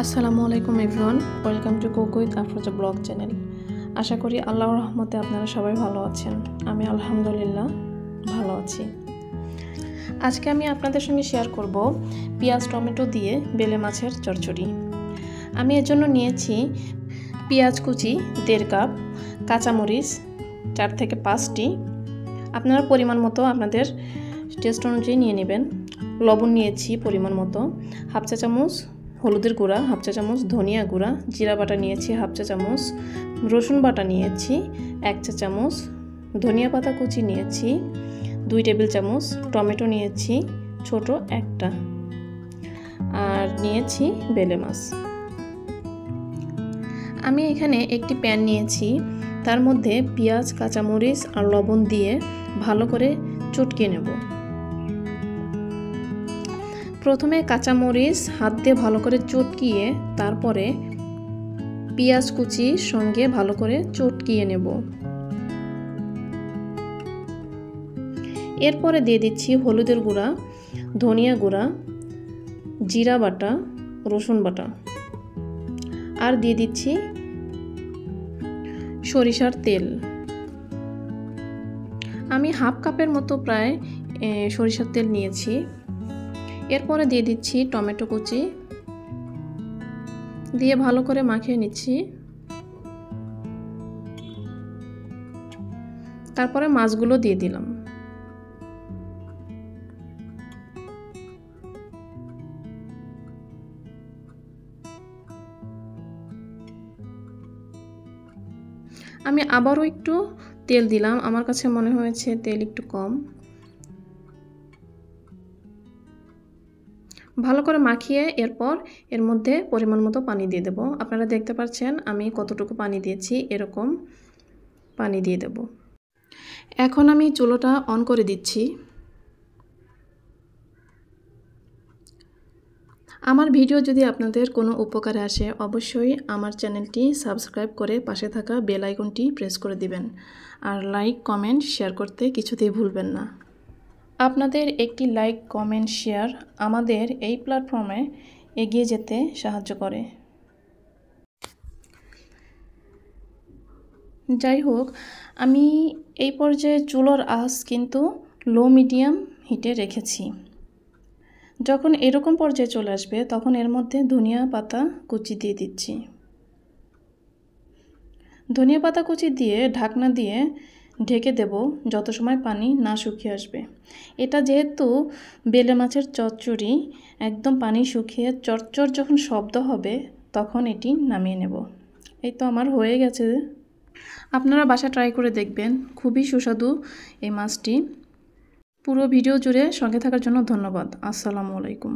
আসসালামু আলাইকুম everyone, welcome to cook with Afroza blog channel. আশা করি আল্লাহর রহমতে আপনারা সবাই ভালো আছেন। আমি আলহামদুলিল্লাহ ভালো আছি। আজকে আমি আপনাদের সঙ্গে শেয়ার করব পেঁয়াজ টমেটো দিয়ে বেলে মাছের চচ্চড়ি। আমি এর জন্য নিয়েছি পেঁয়াজ কুচি 1.5 কাপ, কাঁচামরিচ 4 থেকে 5টি, আপনারা পরিমাণ মতো আপনাদের টেস্ট অনুযায়ী নিয়ে নেবেন। লবণ নিয়েছি পরিমাণ মতো, হাফ চা চামচ হলুদের গুঁড়া, হাফ চা চামচ ধনিয়া গুঁড়া, জিরা বাটা নিয়েছি হাফ চা চামচ, রসুন বাটা নিয়েছি 1 চা চামচ, ধনিয়া পাতা কুচি নিয়েছি 2 টেবিল চামচ, টমেটো নিয়েছি ছোট একটা, আর নিয়েছি বেলে মাছ। আমি এখানে একটি প্যান নিয়েছি, তার মধ্যে পেঁয়াজ কাঁচামরিচ আর লবণ দিয়ে ভালো করে চটকিয়ে নেব। প্রথমে কাঁচামরিচ হাত দিয়ে ভালো করে চটকিয়ে তারপরে পেঁয়াজ কুচির সঙ্গে ভালো করে চটকিয়ে নেব। এরপরে দিয়ে দিচ্ছি হলুদের গুঁড়া, ধনিয়া গুঁড়া, জিরা বাটা, রসুন বাটা, আর দিয়ে দিচ্ছি সরিষার তেল। আমি হাফ কাপের মতো প্রায় সরিষার তেল নিয়েছি। এরপরে দিয়ে দিচ্ছি টমেটো কুচি, দিয়ে ভালো করে মাখিয়ে নিচ্ছি। তারপরে মাছগুলো দিয়ে দিলাম। আমি আবারও একটু তেল দিলাম, আমার কাছে মনে হয়েছে তেল একটু কম। ভালো করে মাখিয়ে এরপর এর মধ্যে পরিমাণ মতো পানি দিয়ে দেব। আপনারা দেখতে পাচ্ছেন আমি কতটুকু পানি দিয়েছি, এরকম পানি দিয়ে দেব। এখন আমি চুলোটা অন করে দিচ্ছি। আমার ভিডিও যদি আপনাদের কোনো উপকারে আসে অবশ্যই আমার চ্যানেলটি সাবস্ক্রাইব করে পাশে থাকা বেল আইকনটি প্রেস করে দিবেন, আর লাইক কমেন্ট শেয়ার করতে কিছুতেই ভুলবেন না। আপনাদের একটি লাইক কমেন্ট শেয়ার আমাদের এই প্ল্যাটফর্মে এগিয়ে যেতে সাহায্য করে। যাই হোক, আমি এই পর্যায়ে চুলোর আঁচ কিন্তু লো মিডিয়াম হিটে রেখেছি। যখন এরকম পর্যায়ে চলে আসবে তখন এর মধ্যে ধনিয়া পাতা কুচি দিয়ে দিচ্ছি। ধনিয়া পাতা কুচি দিয়ে ঢাকনা দিয়ে ঢেকে দেব যত সময় পানি না শুকিয়ে আসবে। এটা যেহেতু বেলে মাছের চচ্চড়ি, একদম পানি শুকিয়ে চরচর যখন শব্দ হবে তখন এটি নামিয়ে নেব। এই তো আমার হয়ে গেছে। আপনারা বাসা ট্রাই করে দেখবেন, খুবই সুস্বাদু এই মাছটি। পুরো ভিডিও জুড়ে সঙ্গে থাকার জন্য ধন্যবাদ। আসসালামু আলাইকুম।